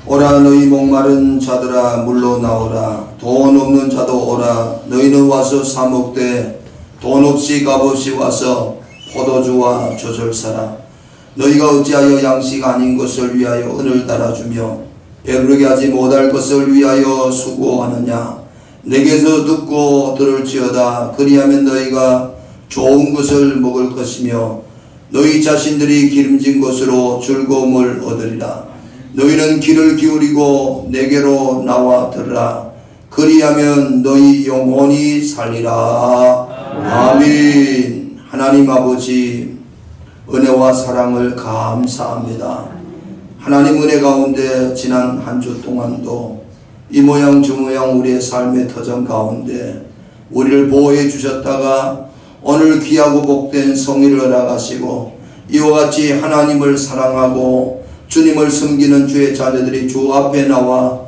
오라 너희 목마른 자들아 물로 나오라. 돈 없는 자도 오라. 너희는 와서 사 먹되 돈 없이 값없이 와서 포도주와 젖을 사라. 너희가 어찌하여 양식 아닌 것을 위하여 은을 달아주며 배부르게 하지 못할 것을 위하여 수고하느냐. 내게서 듣고 들을지어다. 그리하면 너희가 좋은 것을 먹을 것이며 너희 자신들이 기름진 것으로 즐거움을 얻으리라. 너희는 귀를 기울이고 내게로 나와 들으라. 그리하면 너희 영혼이 살리라. 아멘. 하나님 아버지, 은혜와 사랑을 감사합니다. 하나님 은혜 가운데 지난 한 주 동안도 이 모양 저 모양 우리의 삶의 터전 가운데 우리를 보호해 주셨다가 오늘 귀하고 복된 성의를 허락하시고 이와 같이 하나님을 사랑하고 주님을 섬기는 주의 자녀들이 주 앞에 나와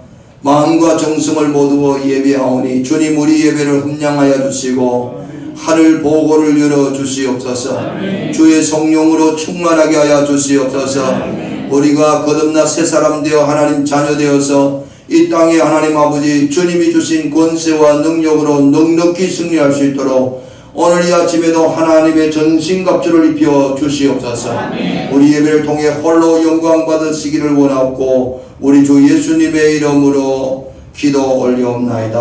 마음과 정성을 모두어 예배하오니 주님 우리 예배를 흠량하여 주시고 하늘 보고를 열어 주시옵소서. 주의 성령으로 충만하게 하여 주시옵소서. 우리가 거듭나 새 사람 되어 하나님 자녀 되어서 이 땅에 하나님 아버지 주님이 주신 권세와 능력으로 넉넉히 승리할 수 있도록 오늘 이 아침에도 하나님의 전신갑주를 입혀 주시옵소서. 우리 예배를 통해 홀로 영광 받으시기를 원하고 우리 주 예수님의 이름으로 기도 올리옵나이다.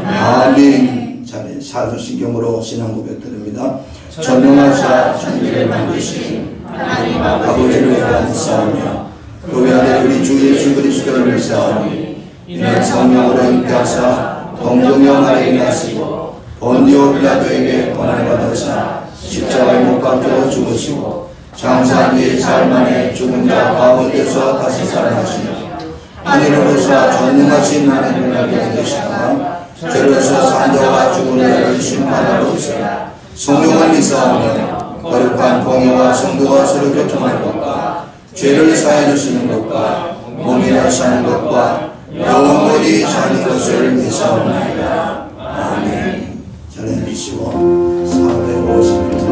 아멘. 자네 사도신경으로 신앙 고백 드립니다. 전능하사 천지를 만드신 하나님 아버지를 감사하며 그 외아들 우리 주 예수 그리스도를 믿사오니 이는 성령으로 잉태하사 동정녀 마리아에게 나시고 본디오 빌라도에게 고난을 받으사 십자가에 못 박혀 죽으시고 장사한 뒤 사흘 만에 죽은 자 가운데서 다시 살아나시며 하늘로서 전능하신 하나님을 알게 되시다가 저로서 산자와 죽은 자를 심판하러 오시라. 성령을 믿사오며 거룩한 공의와 성도가 서로 교통하는 것과 죄를 사해 주시는 것과 몸이나 사는 것과 영원히 사는 것을 믿사옵나이다. 아멘. 전해 주시고 450일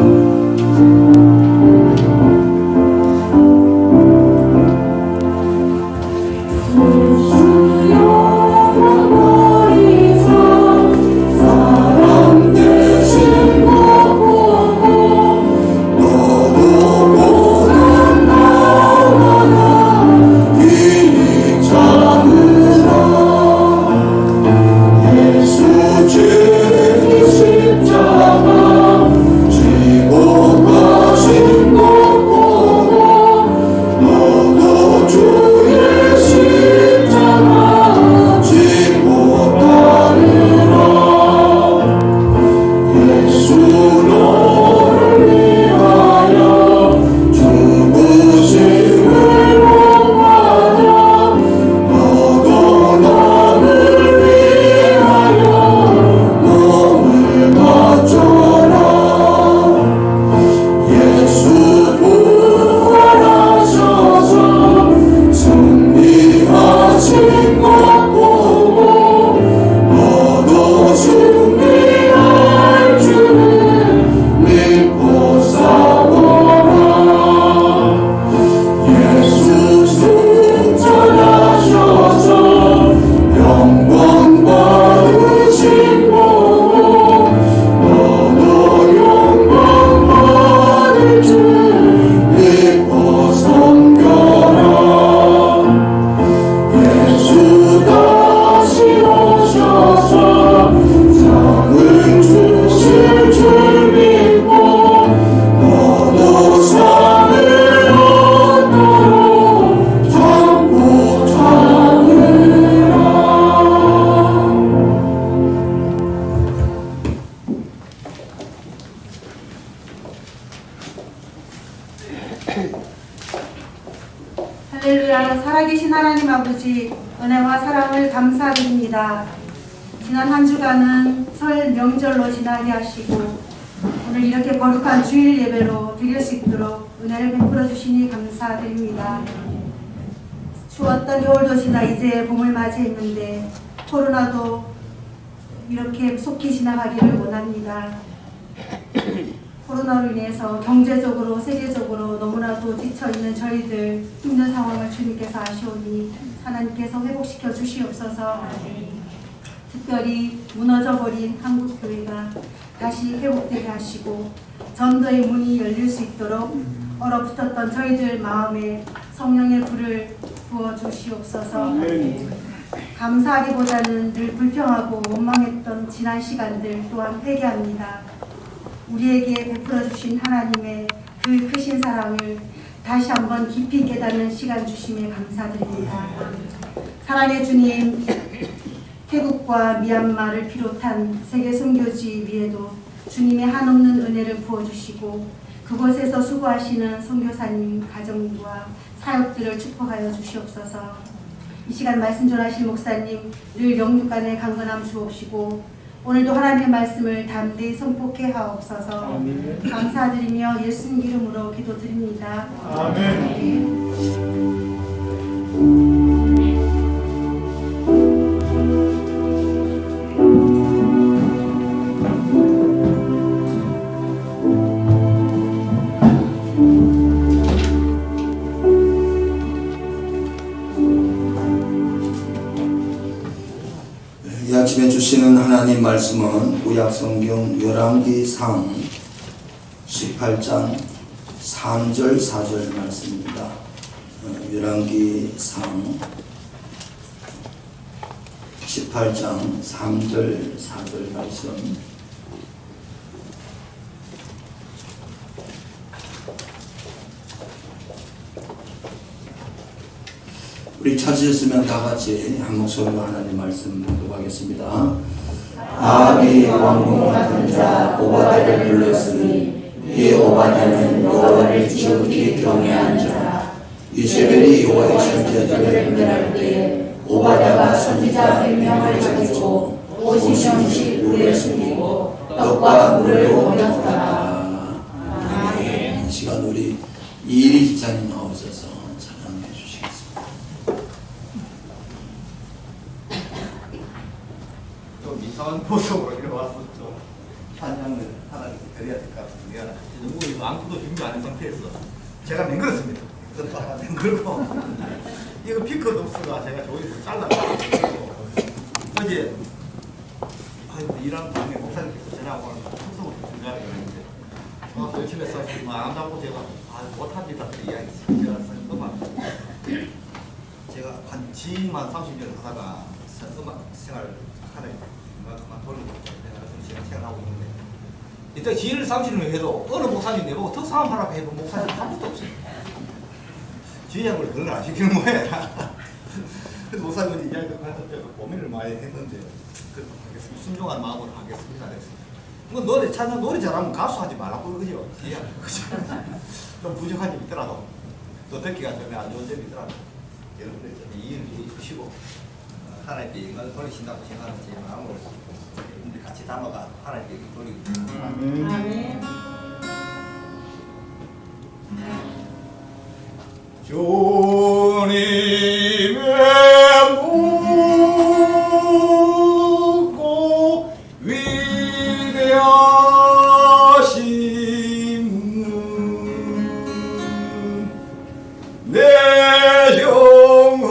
할렐루야. 살아계신 하나님 아버지 은혜와 사랑을 감사드립니다. 지난 한 주간은 설 명절로 지나게 하시고 오늘 이렇게 거룩한 주일 예배로 드릴 수 있도록 은혜를 베풀어 주시니 감사드립니다. 추웠던 겨울도 지나 이제 봄을 맞이했는데 코로나도 이렇게 속히 지나가기를 원합니다. 코로나로 인해서 경제적으로 세계적으로 너무나도 지쳐있는 저희들 힘든 상황을 주님께서 아시오니 하나님께서 회복시켜 주시옵소서. 특별히 무너져버린 한국교회가 다시 회복되게 하시고 전도의 문이 열릴 수 있도록 얼어붙었던 저희들 마음에 성령의 불을 부어주시옵소서. 감사하기보다는 늘 불평하고 원망했던 지난 시간들 또한 회개합니다. 우리에게 베풀어 주신 하나님의 그 크신 사랑을 다시 한번 깊이 깨닫는 시간 주심에 감사드립니다. 사랑의 주님, 태국과 미얀마를 비롯한 세계 선교지 위에도 주님의 한없는 은혜를 부어주시고 그곳에서 수고하시는 선교사님 가정과 사역들을 축복하여 주시옵소서. 이 시간 말씀 전하실 목사님 늘 영육간의 강건함 주옵시고 오늘도 하나님의 말씀을 담대히 선포케 하옵소서. 감사드리며 예수님 이름으로 기도드립니다. 아멘. 이 아침에 주시는 하나님 말씀은 구약성경 열왕기상 18장 3절 4절 말씀입니다. 열왕기상 18장 3절 4절 말씀. 우리 찾으셨으면 다 같이 한 목소리로 하나님 말씀 봉독하겠습니다. 아합이 왕궁 같은 자 오바댜를 불렀으니 이 오바댜는 여호와를 지극히 경외한 자라. 이세벨이 여호와의 선지자들을 멸할 때에 오바댜가 선지자 100명을 가지고 50명씩 물에 숨기고 떡과 물을 옮겼더라. 아멘. 이 시간 우리 이일이 집사님 나오셔서 찬양해 주시겠습니다. 좀 이상한 모습으로 이렇게 와서 좀 찬양을 하나님께 드려야 될 것 같은데요. 너무 아무도 준비 안 한 상태에서 제가 맹글었습니다. 맹글고 이거 피컷 없어가 제가 저기서 잘라가지고 어제 일하는 밤에 목사님께서 전화하고 항상 준비하라 그랬는데 열심히 해서 안 잡고 제가 못합니다 이야기했어요. 그만 제가 한 지만 30년 하다가 음악 생활을 하는 그만 돌리고 내가 좀 시간 생활하고 있는데 이때 지혜를 30년 해도 어느 목사님 내보고 특사함 하라고 해도 목사님 아무것도 없어요. 지혜양을 그런 걸 안 시키는 거야. 그래서 목사님이 이야기를 하셨죠. 고민을 많이 했는데 그래도 하겠습니다. 순종한 마음으로 하겠습니다. 그랬습니다. 노래 찬양 노래 잘하면 가수 하지 말라고 그러죠. 지혜양 그죠. 좀 부족한 점이 있더라도 또 듣기가 좀 안 좋은 점이 있더라도 여러분들 좀 이해를 해주시고 하나님께 영광을 돌리신다고 생각하는 제 마음으로 여러분들 같이 담아가 하나님께 돌리고 아멘. 주님의 묻고 위대하심은 내 영혼이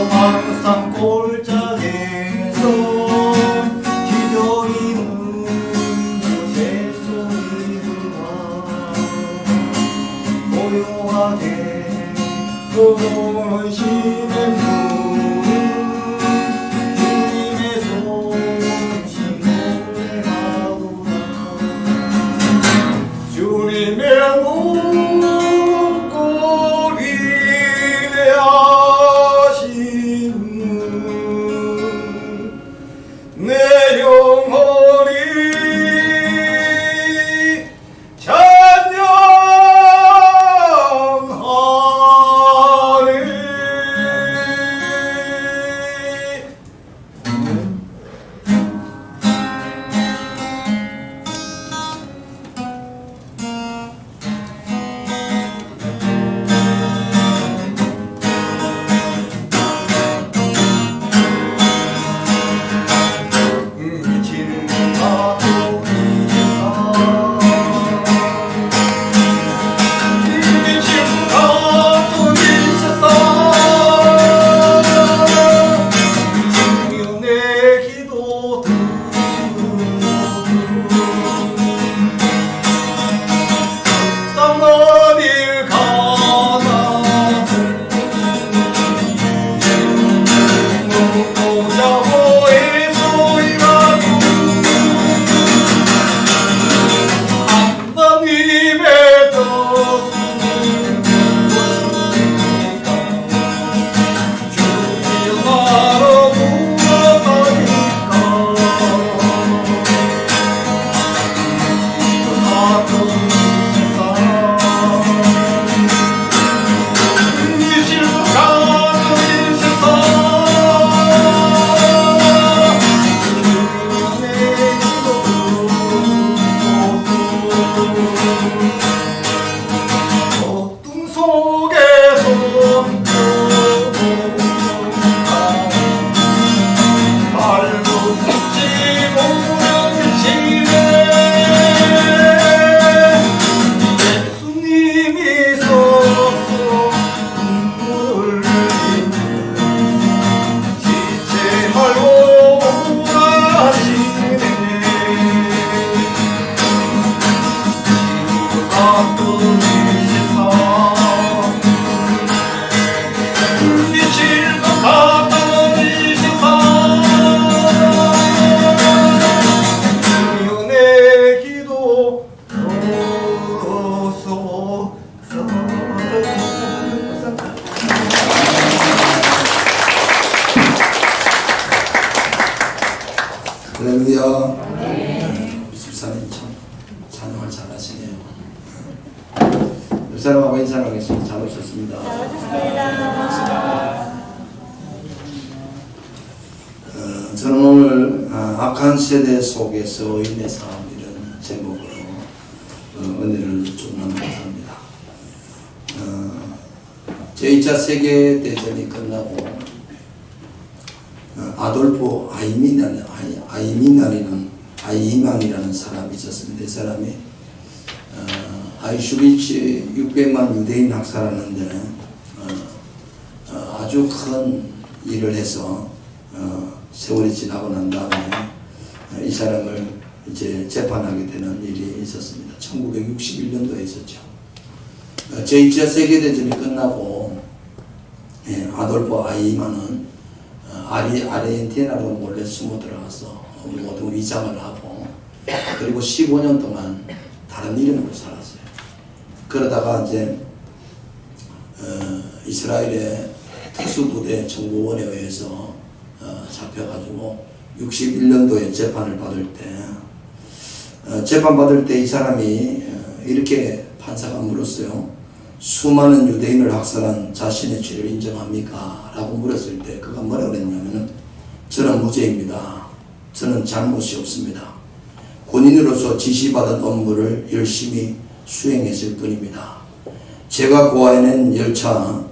항상 골짜기에서 기저귀는 새 소리가 고요하게 흐르는 시냇물은 주님의 손심을 하구나. 주님 할렐루야. 집사님 참 찬양을 잘하시네요. 옆 사람하고 인사하겠습니다. 잘 오셨습니다. 저는 오늘 악한 세대 속에서 인내 삶이라는 제목으로 은혜를 좀 나누고자 합니다. 제2차 세계대전이 끝나고 아돌프 아이민이라는 사람이 있었습니다. 이 사람이 아이슈비츠 600만 유대인 학살하는데 아주 큰 일을 해서 세월이 지나고 난 다음에 이 사람을 이제 재판하게 되는 일이 있었습니다. 1961년도에 있었죠. 제2차 세계대전이 끝나고 아돌프 아이만은 아르헨티나로 몰래 숨어 들어가서 모든 위장을 하고 그리고 15년 동안 다른 이름으로 살았어요. 그러다가 이제 이스라엘의 특수부대 정보원에 의해서 잡혀가지고 61년도에 재판을 받을 때 재판받을 때 이 사람이 이렇게 판사가 물었어요. 수많은 유대인을 학살한 자신의 죄를 인정합니까? 라고 물었을 때 그가 뭐라고 그랬냐면은 저는 무죄입니다. 저는 잘못이 없습니다. 군인으로서 지시받은 업무를 열심히 수행했을 뿐입니다. 제가 고아해낸 열차,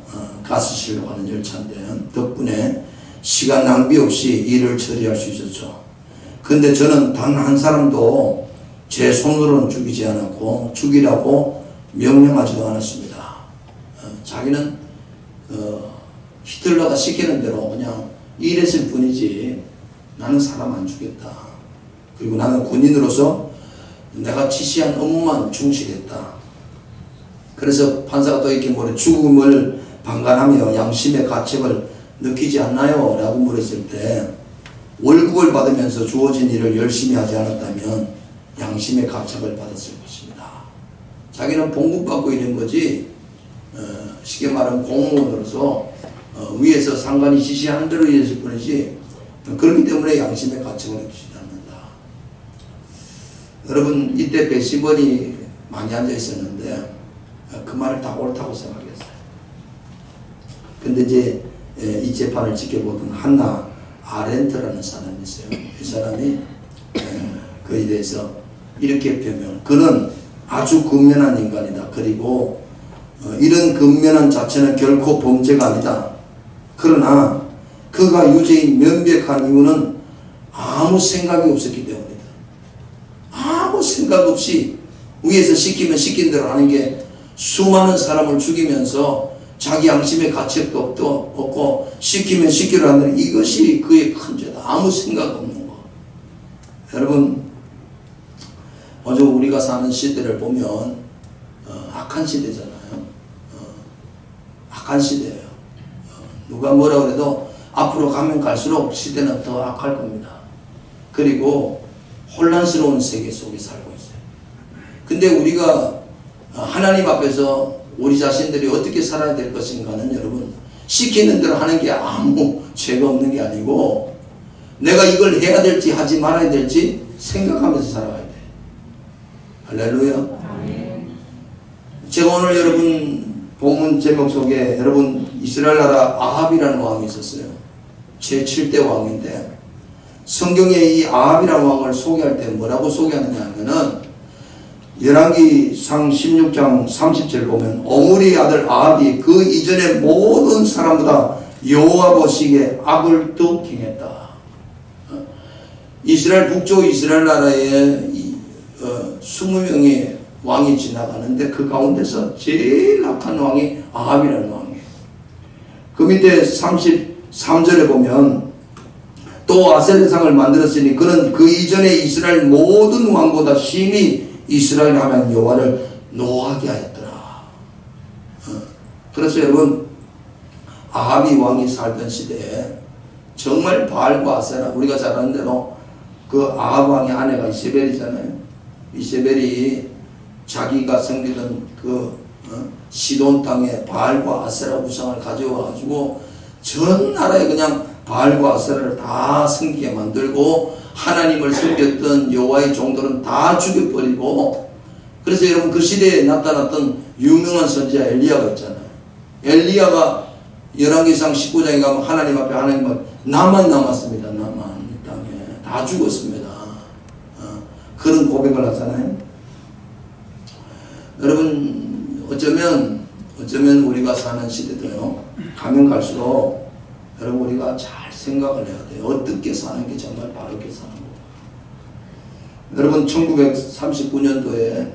가스실로 가는 열차인데 덕분에 시간 낭비 없이 일을 처리할 수 있었죠. 근데 저는 단 한 사람도 제 손으로는 죽이지 않았고 죽이라고 명령하지도 않았습니다. 자기는 히틀러가 시키는 대로 그냥 일했을 뿐이지 나는 사람 안 죽였다. 그리고 나는 군인으로서 내가 지시한 업무만 충실했다. 그래서 판사가 또 이렇게 뭐래 죽음을 방관하며 양심의 가책을 느끼지 않나요? 라고 물었을 때 월급을 받으면서 주어진 일을 열심히 하지 않았다면 양심의 가책을 받았을 것입니다. 자기는 봉급받고 있는 거지 쉽게 말하면 공무원으로서 위에서 상관이 지시하는 대로 일했을 뿐이지 그렇기 때문에 양심의 가책을 느끼지 않는다. 여러분 이때 배심원이 많이 앉아 있었는데 그 말을 다 옳다고 생각했어요. 근데 이제 이 재판을 지켜보던 한나 아렌트라는 사람이 있어요. 이 사람이 그에 대해서 이렇게 표명. 그는 아주 근면한 인간이다. 그리고 이런 근면한 자체는 결코 범죄가 아니다. 그러나 그가 유죄인 명백한 이유는 아무 생각이 없었기 때문이다. 아무 생각 없이 위에서 시키면 시킨 대로 하는 게 수많은 사람을 죽이면서 자기 양심의 가책도 없고 시키면 시키려 하는 이것이 그의 큰 죄다. 아무 생각 없는 거. 여러분 어제 우리가 사는 시대를 보면 악한 시대잖아요. 악한 시대예요. 누가 뭐라 그래도 앞으로 가면 갈수록 시대는 더 악할 겁니다. 그리고 혼란스러운 세계 속에 살고 있어요. 근데 우리가 하나님 앞에서 우리 자신들이 어떻게 살아야 될 것인가는 여러분 시키는 대로 하는 게 아무 죄가 없는 게 아니고 내가 이걸 해야 될지 하지 말아야 될지 생각하면서 살아가야 돼. 할렐루야. 제가 오늘 여러분 본문 제목 속에 여러분 이스라엘 나라 아합이라는 왕이 있었어요. 제7대 왕인데 성경에 이 아합이라는 왕을 소개할 때 뭐라고 소개하느냐 하면은 열왕기상 16장 30절 보면 오므리 아들 아합이 그 이전의 모든 사람보다 여호와 보시기에 악을 더욱 행했다. 이스라엘 북쪽 이스라엘 나라에 20명의 왕이 지나가는데 그 가운데서 제일 악한 왕이 아합이라는 왕이에요. 그 밑에 33절에 보면 또 아세르상을 만들었으니 그는 그 이전에 이스라엘 모든 왕보다 심히 이스라엘 하나님 여호와를 노하게 하였더라. 그래서 여러분 아합이 왕이 살던 시대에 정말 바알과 아세라 우리가 잘 아는 대로 그 아합 왕의 아내가 이세벨이잖아요. 이세벨이 자기가 섬기던 그 시돈 땅에 바알과 아세라 우상을 가져와 가지고 전 나라에 그냥 바알과 아세라를 다 섬기게 만들고 하나님을 섬겼던 여호와의 종들은 다 죽여버리고, 그래서 여러분 그 시대에 나타났던 유명한 선지자 엘리야가 있잖아요. 엘리야가 열왕기상 19장에 가면 하나님 앞에 하나님은 나만 남았습니다. 나만 이 땅에 다 죽었습니다. 그런 고백을 하잖아요. 여러분 어쩌면 우리가 사는 시대도요, 가면 갈수록 여러분 우리가 잘 생각을 해야 돼요. 어떻게 사는 게 정말 바르게 사는 거. 여러분 1939년도에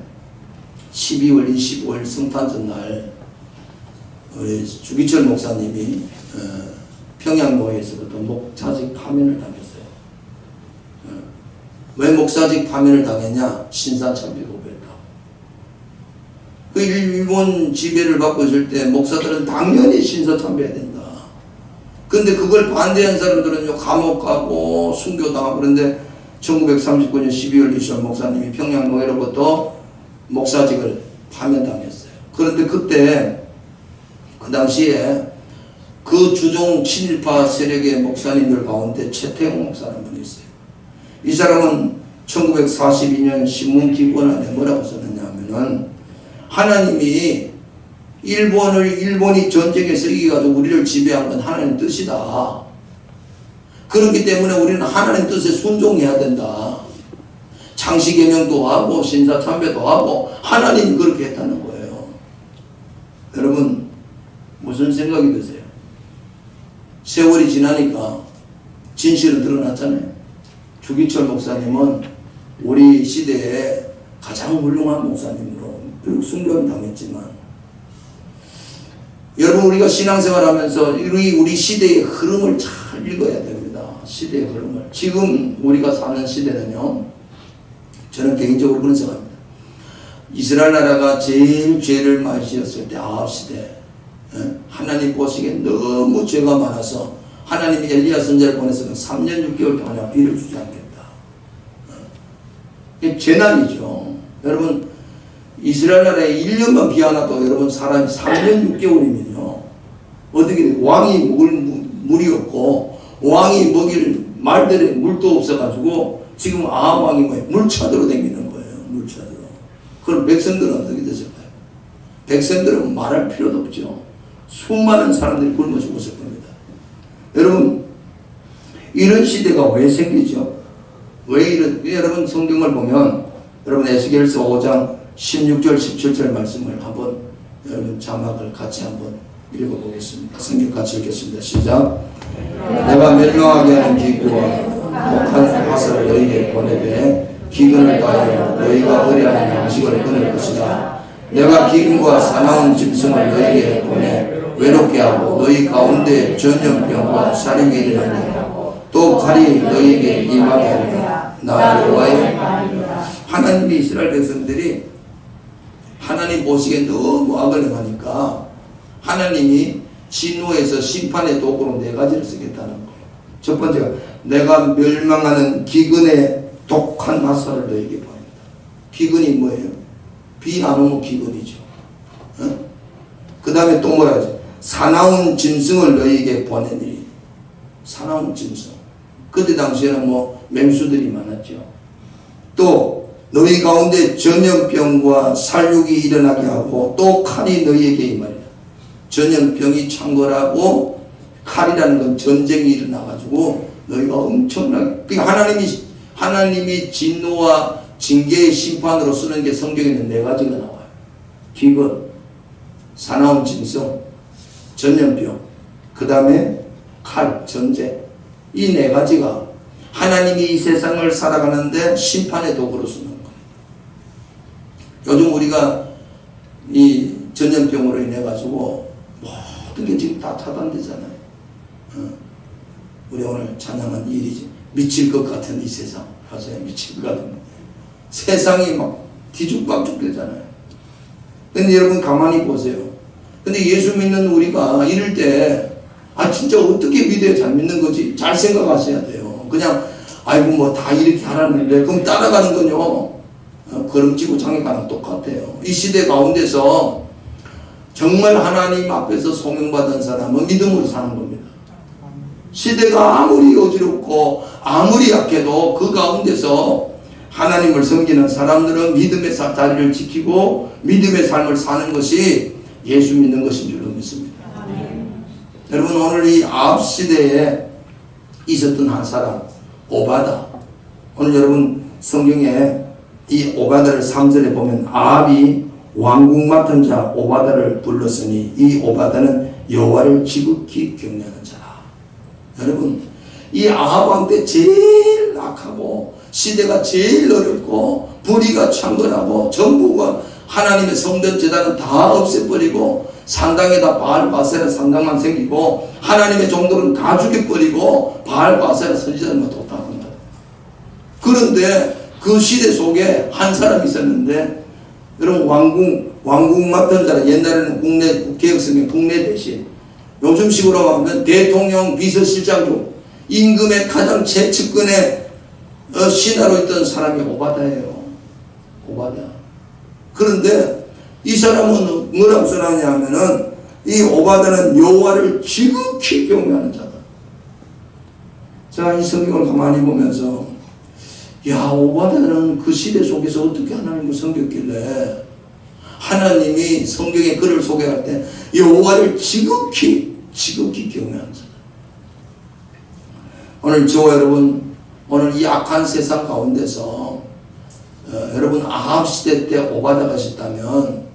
12월 25일 성탄절 날 우리 주기철 목사님이 평양노예에서부터 목사직 파면을 당했어요. 왜 목사직 파면을 당했냐? 신사참배 고백했다. 그 일본 지배를 받고 있을 때 목사들은 당연히 신사참배해야 된다. 근데 그걸 반대한 사람들은요, 감옥 가고 순교당하고. 그런데 1939년 12월 20일 목사님이 평양노예로부터 목사직을 파면당했어요. 그런데 그때 그 당시에 그 주종 친일파 세력의 목사님들 가운데 최태용 목사라는 분이 있어요. 이 사람은 1942년 신문기권 안에 뭐라고 썼느냐면은, 하나님이 일본이 전쟁에서 이겨가지고 우리를 지배한 건 하나님 뜻이다. 그렇기 때문에 우리는 하나님 뜻에 순종해야 된다. 창시개명도 하고 신사참배도 하고 하나님이 그렇게 했다는 거예요. 여러분 무슨 생각이 드세요? 세월이 지나니까 진실은 드러났잖아요. 주기철 목사님은 우리 시대에 가장 훌륭한 목사님으로 비록 순교는 당했지만, 여러분 우리가 신앙생활 하면서 우리 시대의 흐름을 잘 읽어야 됩니다. 시대의 흐름을. 지금 우리가 사는 시대는요, 저는 개인적으로 그런 생각합니다. 이스라엘 나라가 제일 죄를 많이 지었을 때 아합 시대, 하나님 보시기에 너무 죄가 많아서 하나님이 엘리야 선지자를 보내서 3년 6개월 동안 비를 주지 않겠다. 이게 재난이죠. 여러분 이스라엘 나라에 1년만 비 하나도 여러분 사람이 3년 6개월이면요 어떻게 돼요? 왕이 먹을 물이 없고 왕이 먹일 말들에 물도 없어가지고 지금 아합 왕이 뭐예요? 물차도로 다니는 거예요. 물차도로. 그럼 백성들은 어떻게 되실까요? 백성들은 말할 필요도 없죠. 수많은 사람들이 굶어 죽었을 겁니다. 여러분 이런 시대가 왜 생기죠? 여러분 성경을 보면 여러분 에스겔서 5장 16절 17절 말씀을 한번 여러분 자막을 같이 한번 읽어보겠습니다. 성경 같이 읽겠습니다. 시작. 내가 멸망하게 하는 기구와 독한 화살을 너희에게 보내되 기근을 다하여 너희가 의뢰하는 양식을 끊을 것이다. 내가 기근과 사나운 짐승을 너희에게 보내 외롭게 하고 너희 가운데 전염병과 사령이 일어나니 또 칼이 너희에게 임하게 하리라. 나 여호와의 하나님이 이스라엘 백성들이 하나님 보시기에 너무 악을 행하니까 하나님이 진노에서 심판의 도구로 4가지를 쓰겠다는 거예요. 첫 번째가 내가 멸망하는 기근의 독한 화살을 너에게 보낸다. 기근이 뭐예요? 비 안 오면 기근이죠. 그 다음에 또 뭐라 하죠? 사나운 짐승을 너에게 보내니. 사나운 짐승. 그때 당시에는 뭐 맹수들이 많았죠. 또 너희 가운데 전염병과 살육이 일어나게 하고 또 칼이 너희에게 임하리라. 전염병이 창궐하고 칼이라는 건 전쟁이 일어나가지고 너희가 엄청나게, 그러니까 하나님이 진노와 징계의 심판으로 쓰는 게 성경에는 4가지가 나와요. 기근, 사나운 짐승, 전염병, 그 다음에 칼, 전쟁. 이 4가지가 하나님이 이 세상을 살아가는데 심판의 도구로 쓰는 거예요. 요즘 우리가 이 전염병으로 인해 가지고 모든 게 지금 다 차단되잖아요. 우리 오늘 찬양한 일이지. 미칠 것 같은 이 세상. 맞아요. 미칠 것 같은. 세상이 막 뒤죽박죽 되잖아요. 근데 여러분 가만히 보세요. 근데 예수 믿는 우리가 이럴 때 진짜 어떻게 믿어야 잘 믿는 거지? 잘 생각하셔야 돼요. 그냥 아이고 뭐 다 이렇게 하라는데 그럼 따라가는 건요 걸음지고 장애가랑 똑같아요. 이 시대 가운데서 정말 하나님 앞에서 소명받은 사람은 믿음으로 사는 겁니다. 시대가 아무리 어지럽고 아무리 약해도 그 가운데서 하나님을 섬기는 사람들은 믿음의 자리를 지키고 믿음의 삶을 사는 것이 예수 믿는 것인 줄로 믿습니다. 여러분, 오늘 이 아합 시대에 있었던 한 사람 오바다, 오늘 여러분 성경에 이 오바다를 3절에 보면 아합이 왕궁 맡은 자 오바다를 불렀으니 이 오바다는 여호와를 지극히 경외하는 자라. 여러분, 이 아합 왕 때 제일 악하고 시대가 제일 어렵고 불의가 창궐하고 전부가 하나님의 성전 제단은 다 없애버리고 산당에다 바알 바세라 산당만 생기고 하나님의 종들은 다 죽여버리고 바알 바세라 선지자들만 쫓아갑니다. 그런데 그 시대 속에 한 사람이 있었는데, 여러분, 왕궁 맡은 자라. 옛날에는 국회의원이 국내 대신, 요즘식으로 하면 대통령 비서실장 중 임금의 가장 최측근의 신하로 있던 사람이 오바다예요. 오바다. 그런데 이 사람은 뭐라고 써놨냐 하면은, 이 오바다는 여호와를 지극히 경외하는 자다. 제가 이 성경을 가만히 보면서, 야, 오바다는 그 시대 속에서 어떻게 하나님을 섬겼길래 하나님이 성경에 글을 소개할 때 여호와를 지극히 경외하는 자다. 오늘 저와 여러분, 오늘 이 악한 세상 가운데서 여러분 아합 시대 때 오바다가 있었다면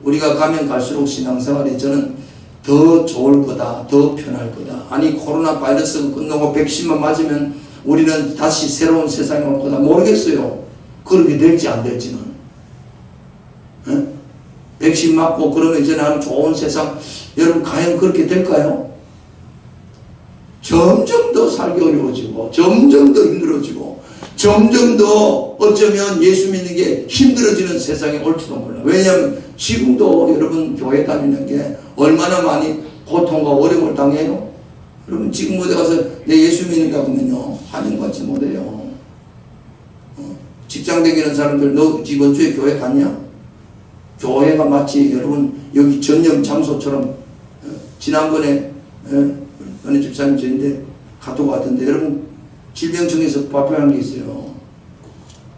우리가 가면 갈수록 신앙생활이 저는 더 좋을 거다, 더 편할 거다. 아니, 코로나 바이러스가 끝나고 백신만 맞으면 우리는 다시 새로운 세상에 올 거다. 모르겠어요. 그렇게 될지 안 될지는. 에? 백신 맞고 그러면 이제 나는 좋은 세상, 여러분 과연 그렇게 될까요? 점점 더 살기 어려워지고 점점 더 힘들어지고 점점 더 어쩌면 예수 믿는 게 힘들어지는 세상에 올지도 몰라. 왜냐하면 지금도 여러분 교회 다니는 게 얼마나 많이 고통과 어려움을 당해요. 여러분 지금 어디 가서 내 예수 믿는다고 하면요 환영받지 못해요. 직장 다니는 사람들, 너 이번 주에 교회 갔냐? 교회가 마치 여러분 여기 전염 장소처럼, 지난번에 어느 집사님 저인데 카톡 왔던데, 여러분 질병청에서 발표한 게 있어요.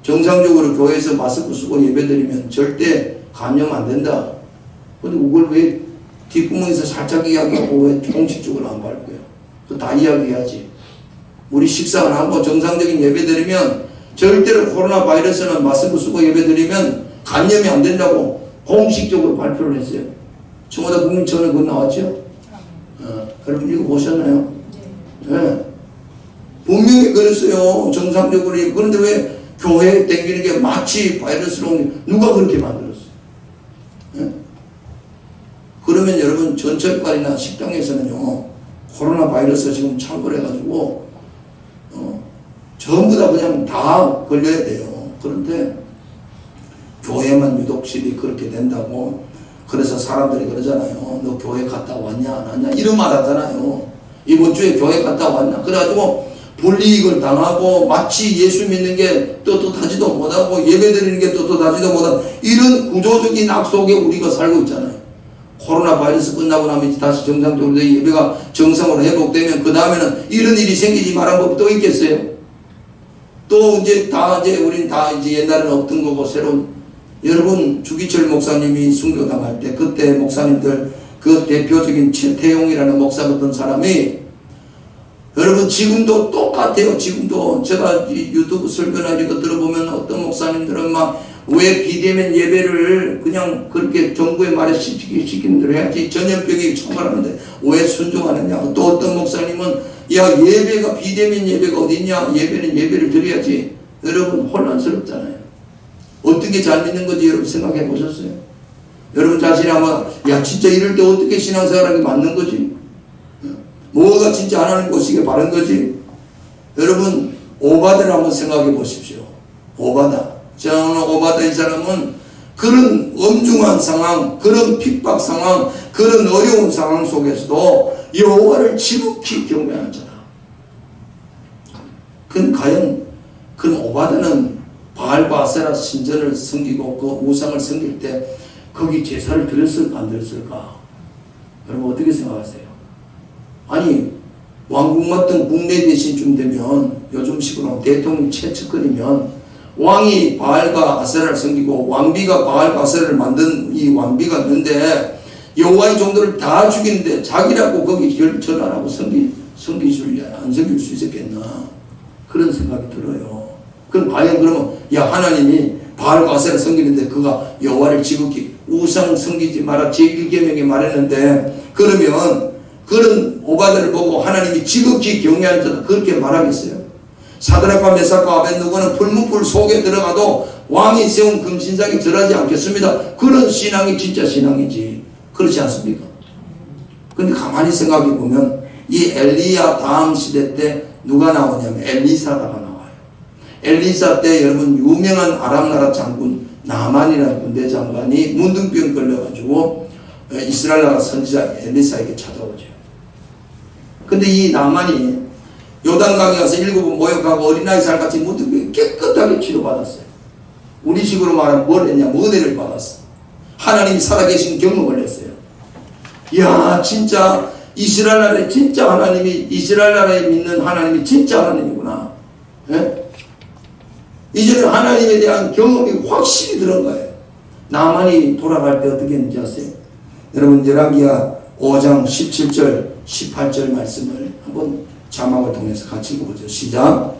정상적으로 교회에서 마스크 쓰고 예배드리면 절대 감염 안 된다. 근데 그걸 왜 뒷구멍에서 살짝 이야기하고 왜 공식적으로 안 발표해요? 그거 다 이야기해야지. 우리 식사 안 하고 정상적인 예배드리면 절대로 코로나 바이러스는 마스크 쓰고 예배드리면 감염이 안 된다고 공식적으로 발표를 했어요. 청와대 국민청원에 그거 나왔죠? 여러분 이거 보셨나요? 네. 분명히 그랬어요. 정상적으로. 그런데 왜 교회에 댕기는 게 마치 바이러스로 누가 그렇게 만들었어요? 네? 그러면 여러분 전철관이나 식당에서는요 코로나 바이러스가 지금 창궐해가지고 전부 다 그냥 다 걸려야 돼요. 그런데 교회만 유독 질이 그렇게 된다고. 그래서 사람들이 그러잖아요. 너 교회 갔다 왔냐 안 왔냐 이런 말 하잖아요. 이번 주에 교회 갔다 왔냐. 그래가지고 불이익을 당하고 마치 예수 믿는 게 떳떳하지도 못하고 예배드리는 게 떳떳하지도 못하고 이런 구조적인 악 속에 우리가 살고 있잖아요. 코로나 바이러스 끝나고 나면 다시 정상적으로 예배가 정상으로 회복되면 그 다음에는 이런 일이 생기지 말한 법이 또 있겠어요? 또 이제 우린 다 이제 옛날에는 없던 거고 새로운. 여러분 주기철 목사님이 순교당할 때 그때 목사님들 그 대표적인 최태용이라는 목사 같은 사람이 여러분 지금도 똑같아요. 지금도 제가 유튜브 설교나 이거 들어보면 어떤 목사님들은 막 왜 비대면 예배를 그냥 그렇게 정부의 말에 시키는 대로 해야지 전염병이 총괄하는데 왜 순종하느냐. 또 어떤 목사님은 야 예배가 비대면 예배가 어딨냐. 예배는 예배를 드려야지. 여러분 혼란스럽잖아요. 어떻게 잘 믿는 건지 여러분 생각해 보셨어요? 여러분 자신이 아마 야 진짜 이럴 때 어떻게 신앙생활하는 게 맞는 거지? 뭐가 진짜 하나님 보시기에 바른 거지? 여러분 오바다를 한번 생각해 보십시오. 오바다. 저는 오바다 이 사람은 그런 엄중한 상황, 그런 핍박 상황, 그런 어려운 상황 속에서도 여호와를 지극히 경외하는 자다. 그럼 과연 그 오바다는 바알과 아세라 신전을 섬기고 그 우상을 섬길 때 거기 제사를 드렸을까 안 드렸을까? 여러분 어떻게 생각하세요? 아니 왕궁 한국 같은 국내 대신쯤 되면 요즘식으로 대통령 채측거리면 왕이 바알과 아세라를 섬기고 왕비가 바알과 아세라를 만든 이 왕비가 있는데 여호와의 종들을 다 죽이는데 자기라고 거기 결절 안 하고 섬기줄래 안 섬길 수 있었겠나 그런 생각이 들어요. 그럼 과연 그러면 야 하나님이 바알과 아세라를 섬기는데 그가 여호와를 지극히 우상 섬기지 마라 제1계명에 말했는데 그러면 그런 오바들을 보고 하나님이 지극히 경외하는 자다 그렇게 말하겠어요? 사드락과 메삭과 아벳느고는 불문불 속에 들어가도 왕이 세운 금신상에 절하지 않겠습니다. 그런 신앙이 진짜 신앙이지 그렇지 않습니까? 근데 가만히 생각해 보면 이 엘리야 다음 시대 때 누가 나오냐면 엘리사다가 나와요. 엘리사 때 여러분 유명한 아람나라 장군 나만이라는 군대 장관이 문둥병 걸려가지고 이스라엘 나라 선지자 엘리사에게 찾아오죠. 근데 이 나만이 요단강에 가서 7번 모욕하고 어린아이 살같이 문둥병 깨끗하게 치료받았어요. 우리식으로 말하면 뭘 했냐 은혜를 받았어. 하나님이 살아계신 경험을 했어요. 이야 진짜 이스라엘 나라에 진짜 하나님이 이스라엘 나라에 믿는 하나님이 진짜 하나님이구나. 예? 이제는 하나님에 대한 경험이 확실히 들은 거예요. 나만이 돌아갈 때 어떻게 했는지 아세요? 여러분 열왕기하 5장 17절 18절 말씀을 한번 자막을 통해서 같이 읽어보죠. 시작.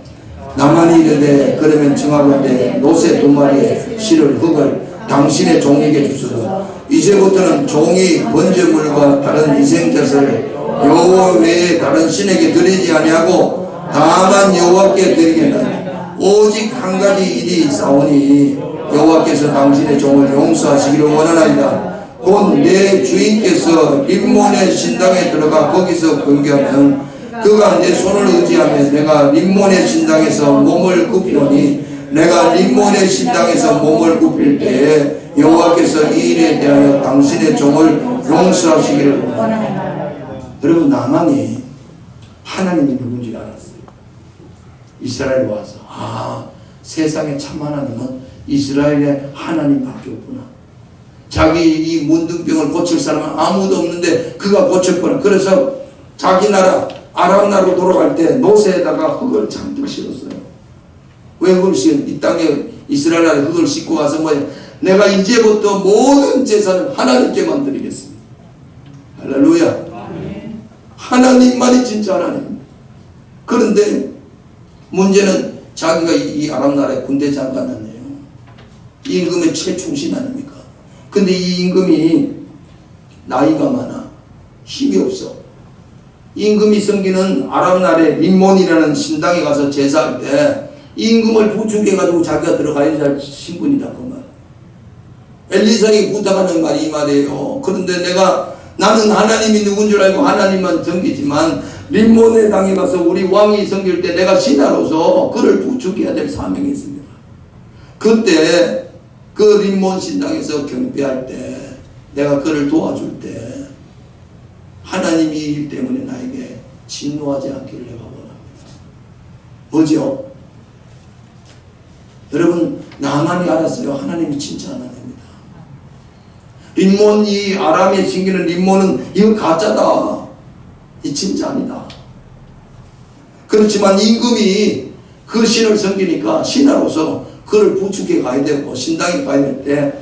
나만이 이르되 그러면 청하건대 노새 두 마리의 실을 흙을 당신의 종에게 주소서. 이제부터는 종이 번제물과 다른 희생제사를 여호와 외에 다른 신에게 드리지 아니하고 다만 여호와께 드리겠나니 오직 한 가지 일이 있사오니 여호와께서 당신의 종을 용서하시기를 원하나이다. 곧 내 주인께서 림몬의 신당에 들어가 거기서 근교하면 그가 내 손을 의지하며 내가 림몬의 신당에서 몸을 굽히오니 내가 림몬의 신당에서 몸을 굽힐 때에 여호와께서 이 일에 대하여 당신의 종을 용서하시기를 원하나이다. 여러분 나만이 하나님이 누군지 알았어요. 이스라엘에 와서 세상에 참 하나님은 이스라엘의 하나님밖에 없구나. 자기 이 문둥병을 고칠 사람은 아무도 없는데 그가 고쳤구나. 그래서 자기 나라 아람 나라로 돌아갈 때 노새에다가 흙을 잔뜩 실었어요. 왜 흙을 실었어요? 이 땅에 이스라엘 나라에 흙을 싣고 와서 뭐예요? 내가 이제부터 모든 제사를 하나님께만 드리겠습니다. 할렐루야. 하나님만이 진짜 하나님입니다. 그런데 문제는 자기가 이 아람 나라의 군대 장관이었네요. 이 임금의 최충신 아닙니까? 근데 이 임금이 나이가 많아. 힘이 없어. 이 임금이 섬기는 아람 나라의 림몬이라는 신당에 가서 제사할 때 이 임금을 부축해가지고 자기가 들어가야 할 신분이다 그 말. 엘리사에게 부탁하는 말이 이 말이에요. 그런데 나는 하나님이 누군 줄 알고 하나님만 섬기지만 림몬의 당에 가서 우리 왕이 섬길 때 내가 신하로서 그를 부축해야 될 사명이 있습니다. 그때 그 림몬 신당에서 경배할 때 내가 그를 도와줄 때 하나님이 이 일 때문에 나에게 진노하지 않기를 내가 원합니다. 뭐죠? 여러분 나만이 알았어요. 하나님이 진짜 하나님입니다. 림몬 이 아람에 섬기는 림몬은 이거 가짜다. 이 진짜 아니다. 그렇지만 임금이 그 신을 섬기니까 신하로서 그를 부축해 가야 되고 신당에 가야 될 때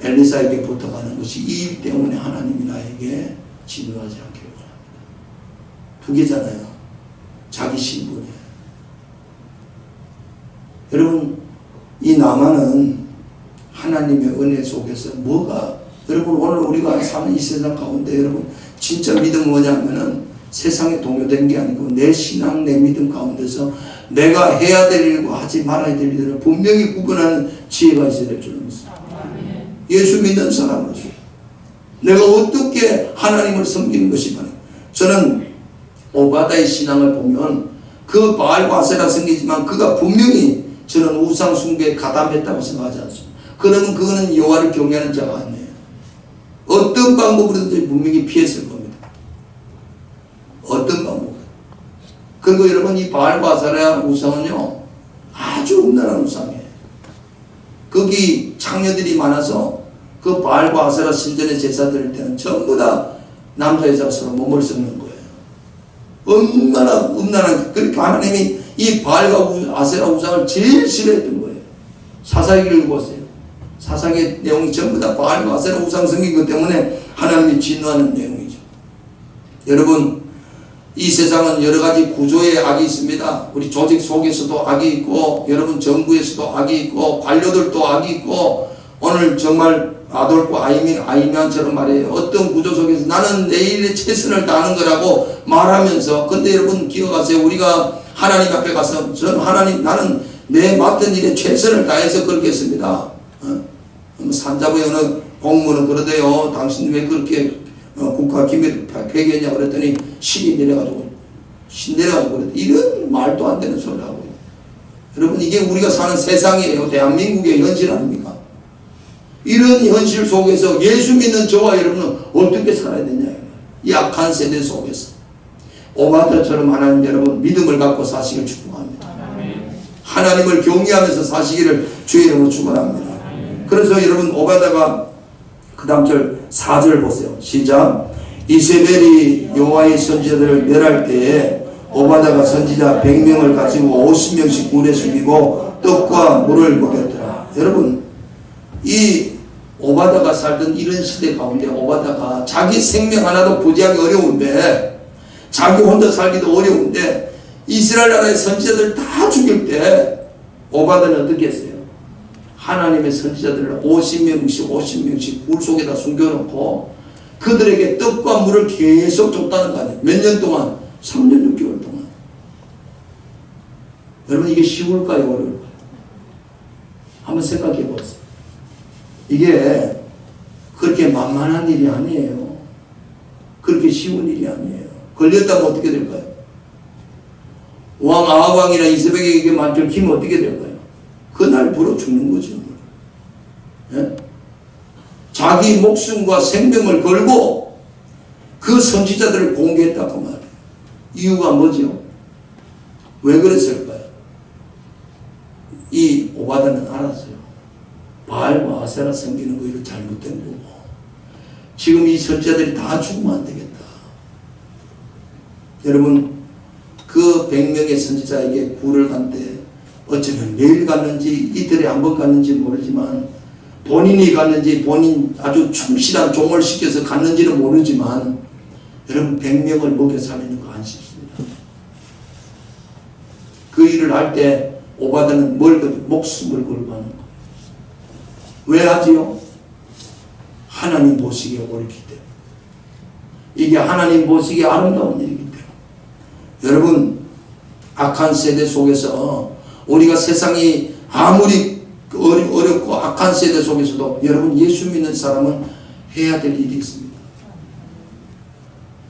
엘리사에게 부탁하는 것이 이 일 때문에 하나님이 나에게 진노하지 않기를 원합니다. 두 개잖아요. 자기 신분이에요. 여러분 이 나만은 하나님의 은혜 속에서 여러분 오늘 우리가 사는 이 세상 가운데 여러분 진짜 믿음 뭐냐면은 세상에 동요된 게 아니고 내 신앙 내 믿음 가운데서 내가 해야 될 일과 하지 말아야 될 일을 분명히 구분하는 지혜가 있어야 될 줄 믿습니다. 예수 믿는 사람으로서 내가 어떻게 하나님을 섬기는 것이 바로 저는 오바다의 신앙을 보면 그 바알과 아세라 섬기지만 그가 분명히 저는 우상 숭배에 가담했다고 생각하지 않습니다. 그러면 그거는 여호와를 경외하는 자가 아니에요. 어떤 방법으로든지 분명히 피했을 겁니다. 어떤 방법. 그리고 여러분 이 바알과 아세라 우상은요 아주 음란한 우상이에요. 거기 창녀들이 많아서 그 바알과 아세라 신전의 제사 드릴 때는 전부 다 남자 여자 서로 몸을 섞는 거예요. 얼마나 음란한, 그렇게 하나님이 이 바알과 아세라 우상을 제일 싫어했던 거예요. 사사기를 읽어보세요. 사사기의 내용이 전부 다 바알과 아세라 우상 섬긴 것 때문에 하나님이 진노하는 내용이죠. 여러분, 이 세상은 여러 가지 구조의 악이 있습니다. 우리 조직 속에서도 악이 있고, 여러분 정부에서도 악이 있고, 관료들도 악이 있고, 오늘 정말 아돌프 아이미안처럼 말해요. 어떤 구조 속에서 나는 내일의 최선을 다하는 거라고 말하면서, 근데 여러분 기억하세요. 우리가 하나님 앞에 가서 나는 내 맡은 일에 최선을 다해서 그렇게 했습니다. 산자부의 어느 공무원은 그러대요. 당신 왜 그렇게 국가 기밀 폐기했냐 그랬더니 신이 내려가지고 그랬더니 이런 말도 안 되는 소리를 하고요. 여러분, 이게 우리가 사는 세상이에요. 대한민국의 현실 아닙니까? 이런 현실 속에서 예수 믿는 저와 여러분은 어떻게 살아야 되냐. 이 악한 세대 속에서 오바다처럼 하나님 여러분 믿음을 갖고 사시길 축복합니다. 하나님을 경외하면서 사시기를 주의 이름으로 축원합니다. 그래서 여러분 오바다가 그 다음 절 4절 보세요. 시작. 이세벨이 여호와의 선지자들을 멸할 때에 오바다가 선지자 100명을 가지고 50명씩 물에 숙이고 떡과 물을 먹였더라. 여러분, 이 오바다가 살던 이런 시대 가운데 오바다가 자기 생명 하나도 부지하기 어려운데, 자기 혼자 살기도 어려운데 이스라엘 나라의 선지자들 다 죽일 때 오바다는 어떻게 했어요? 하나님의 선지자들을 50명씩 물 속에다 숨겨놓고 그들에게 떡과 물을 계속 줬다는 거 아니에요. 몇 년 동안? 3년 6개월 동안. 여러분, 이게 쉬울까요? 어려울까요? 한번 생각해 보세요. 이게 그렇게 만만한 일이 아니에요. 그렇게 쉬운 일이 아니에요. 걸렸다면 어떻게 될까요? 왕 아합왕이나 이세벨에게 맡기면 어떻게 될까요? 그날 불어 죽는 거죠. 예? 자기 목숨과 생명을 걸고 그 선지자들을 공개했다고 말해요. 이유가 뭐죠? 왜 그랬을까요? 이 오바다는 알았어요. 바알과 아세라 섬기는 거 이거 잘못된 거고, 지금 이 선지자들이 다 죽으면 안 되겠다. 여러분, 그 100명의 선지자에게 굴을 간때 어쩌면 매일 갔는지 이틀에 한 번 갔는지 모르지만, 본인이 갔는지 본인 아주 충실한 종을 시켜서 갔는지는 모르지만, 여러분 100명을 먹여 살리는 거 안 쉽습니다. 그 일을 할 때 오바다는 목숨을 걸고 하는 거예요. 왜 하지요? 하나님 보시기에 옳기 때문에. 이게 하나님 보시기에 아름다운 일이기 때문에. 여러분, 악한 세대 속에서 우리가 세상이 아무리 어렵고 악한 세대 속에서도 여러분 예수 믿는 사람은 해야 될 일이 있습니다.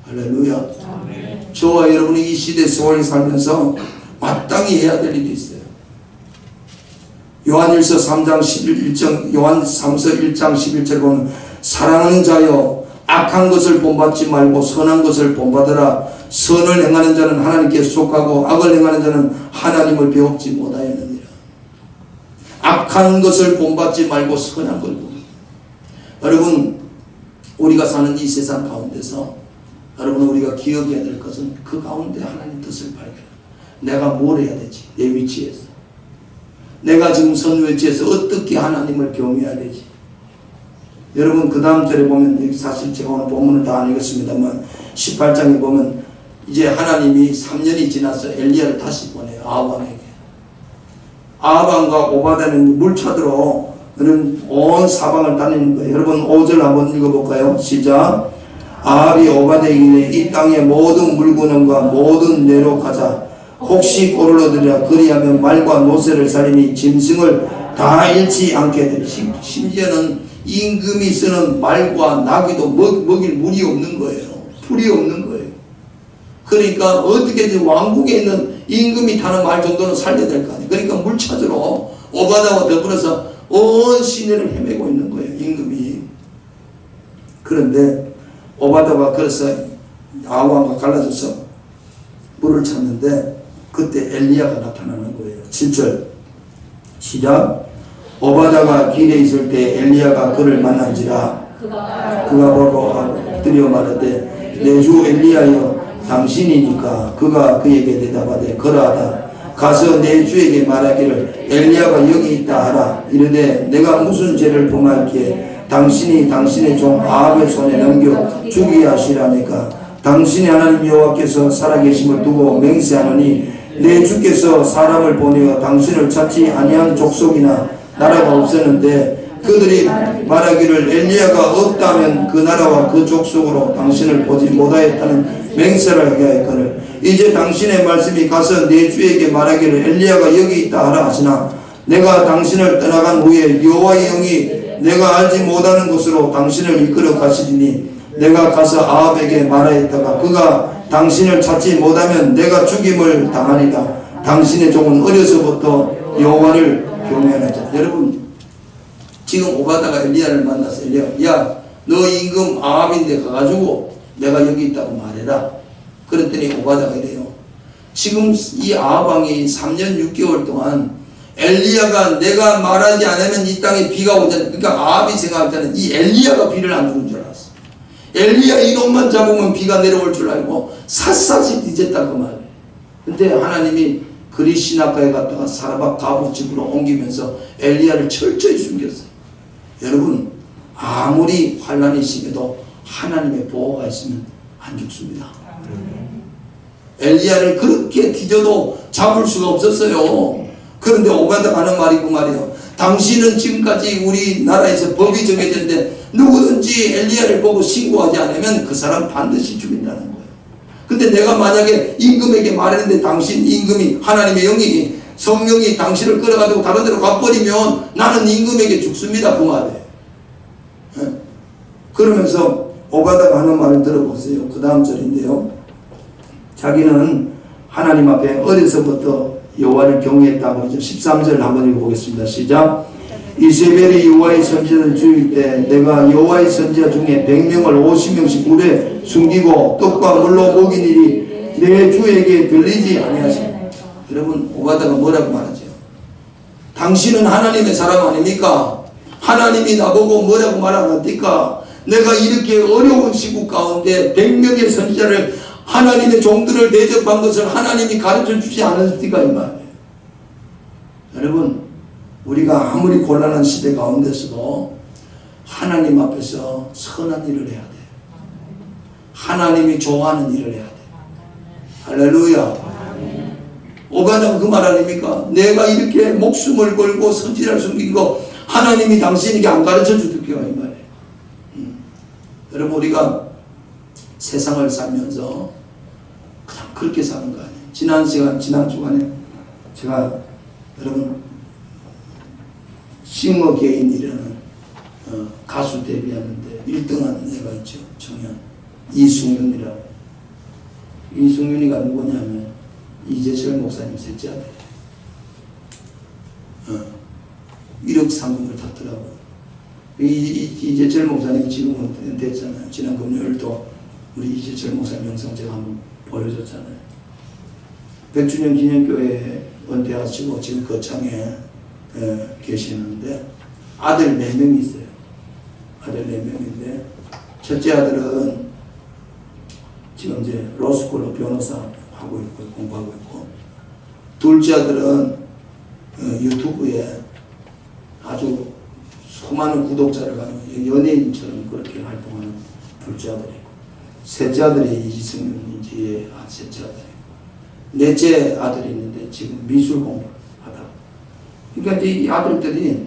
할렐루야. 저와 여러분이 이 시대 속에 살면서 마땅히 해야 될 일이 있어요. 요한일서 3장 11절, 요한 3서 1장 11절 보면, 사랑하는 자여 악한 것을 본받지 말고 선한 것을 본받으라. 선을 행하는 자는 하나님께 속하고 악을 행하는 자는 하나님을 배웁지 못하였느니라. 악한 것을 본받지 말고 선한 걸 본받으라. 여러분, 우리가 사는 이 세상 가운데서 여러분 우리가 기억해야 될 것은 그 가운데 하나님 뜻을 발견해요. 내가 뭘 해야 되지? 내 위치에서. 내가 지금 선 위치에서 어떻게 하나님을 경외해야 되지? 여러분, 그 다음 절에 보면, 사실 제가 오늘 본문을 다 안 읽었습니다만 18장에 보면 이제 하나님이 3년이 지나서 엘리야를 다시 보내요. 아합왕에게. 아합왕과 오바다는 물 찾으러 온 사방을 다니는 거예요. 여러분 5절 한번 읽어볼까요? 시작. 아합이 오바다에게 이 땅의 모든 물건과 모든 내로 가자. 혹시 꼴을 얻으랴. 그리하면 말과 노새를 살리니 짐승을 다 잃지 않게 되리. 심지어는 임금이 쓰는 말과 나귀도 먹일 물이 없는 거예요. 풀이 없는 거예요. 그러니까 어떻게든 왕국에 있는 임금이 타는 말 정도는 살려야 될 거 아니에요. 그러니까 물 찾으러 오바다와 더불어서 온 시내를 헤매고 있는 거예요. 임금이. 그런데 오바다가 그래서 아합왕과 갈라져서 물을 찾는데 그때 엘리야가 나타나는 거예요. 7절 시작. 오바다가 길에 있을 때 엘리야가 그를 만난지라. 그가 보고 엎드려 말하되 내 주 엘리야여 당신이니까 그가 그에게 대답하되 그러하다. 가서 내 주에게 말하기를 엘리야가 여기 있다 하라. 이르되 내가 무슨 죄를 범하기에 당신이 당신의 종 아합의 손에 넘겨 죽이게 하시라니까. 당신의 하나님 여호와께서 살아계심을 두고 맹세하노니 내 주께서 사람을 보내어 당신을 찾지 아니한 족속이나 나라가 없었는데 그들이 말하기를 엘리야가 없다면 그 나라와 그 족속으로 당신을 보지 못하였다는 맹세를 하게 하였거늘 이제 당신의 말씀이 가서 내 주에게 말하기를 엘리야가 여기 있다 하라 하시나 내가 당신을 떠나간 후에 여호와의 영이 내가 알지 못하는 곳으로 당신을 이끌어 가시리니 내가 가서 아합에게 말하였다가 그가 당신을 찾지 못하면 내가 죽임을 당하리다. 당신의 종은 어려서부터 여호와를 경외하는 자. 여러분 지금 오바다가 엘리야를 만나서 엘리야 야 너 임금 아합인데 가가지고 내가 여기 있다고 말해라. 그랬더니 오바다가 이래요. 지금 이 아합 왕이 3년 6개월 동안 엘리야가 내가 말하지 않으면 이 땅에 비가 오잖아. 그러니까 아합이 생각할 때는 이 엘리야가 비를 안 주는 줄 알았어. 엘리야 이놈만 잡으면 비가 내려올 줄 알고 샅샅이 뒤졌다 그 말이에요. 근데 하나님이 그리 시나가에 갔다가 사라밧 가부 집으로 옮기면서 엘리야를 철저히 숨겼어요. 여러분 아무리 환난이 심해도 하나님의 보호가 있으면 안 죽습니다. 엘리야를 그렇게 뒤져도 잡을 수가 없었어요. 그런데 오바다가 하는 말이 그 말이에요. 당신은 지금까지 우리나라에서 법이 정해졌는데 누구든지 엘리야를 보고 신고하지 않으면 그 사람 반드시 죽인다는 거예요. 근데 내가 만약에 임금에게 말했는데 당신 임금이 하나님의 영이 성령이 당신을 끌어가지고 다른 데로 가버리면 나는 임금에게 죽습니다 그 말이에요. 그러면서 오바다가 하는 말을 들어보세요. 그 다음 절인데요. 자기는 하나님 앞에 어려서부터 여호와를 경외했다고 그러죠. 13절 한번 읽어보겠습니다. 시작. 이세벨이 여호와의 선지자를 죽일 때 내가 여호와의 선지자 중에 100명을 50명씩 물에 숨기고 떡과 물로 먹인 일이 내 주에게 들리지 아니하시오. 여러분 오바다가 뭐라고 말하죠? 당신은 하나님의 사람 아닙니까? 하나님이 나보고 뭐라고 말하는니까? 내가 이렇게 어려운 시국 가운데 100명의 선지자를 하나님의 종들을 대접한 것을 하나님이 가르쳐 주지 않았을까 이 말이에요. 여러분 우리가 아무리 곤란한 시대 가운데서도 하나님 앞에서 선한 일을 해야 돼요. 하나님이 좋아하는 일을 해야 돼요. 할렐루야. 오바다가 그 말 아닙니까? 내가 이렇게 목숨을 걸고 선지자를 숨긴 거 하나님이 당신에게 안 가르쳐 줄게요 이 말이에요. 여러분 우리가 세상을 살면서 그냥 그렇게 사는 거 아니에요. 지난 주간에 제가 여러분 싱어게인이라는 가수 데뷔하는데 1등한 애가 있죠. 청년 이승윤이라고. 이승윤이가 누구냐면 이재철 목사님 셋째 아들. 1억 상금을 탔더라고요. 이재철 목사님 지금은 됐잖아요. 지난 금요일도 우리 이재철 목사님 영상 제가 한번 보여줬잖아요. 100주년 기념교회 은퇴하시고 지금 거창에 계시는데 아들 4명이 있어요. 아들 4명인데 첫째 아들은 지금 이제 로스쿨로 변호사 하고 있고 공부하고 있고 둘째 아들은 유튜브에 아주 수많은 구독자를 가지고 연예인처럼 그렇게 활동하는 둘째 아들이고 셋째 아들이 이승윤이지의 셋째 아들이고 넷째 아들이 있는데 지금 미술 공부를 하다가 그러니까 이 아들들이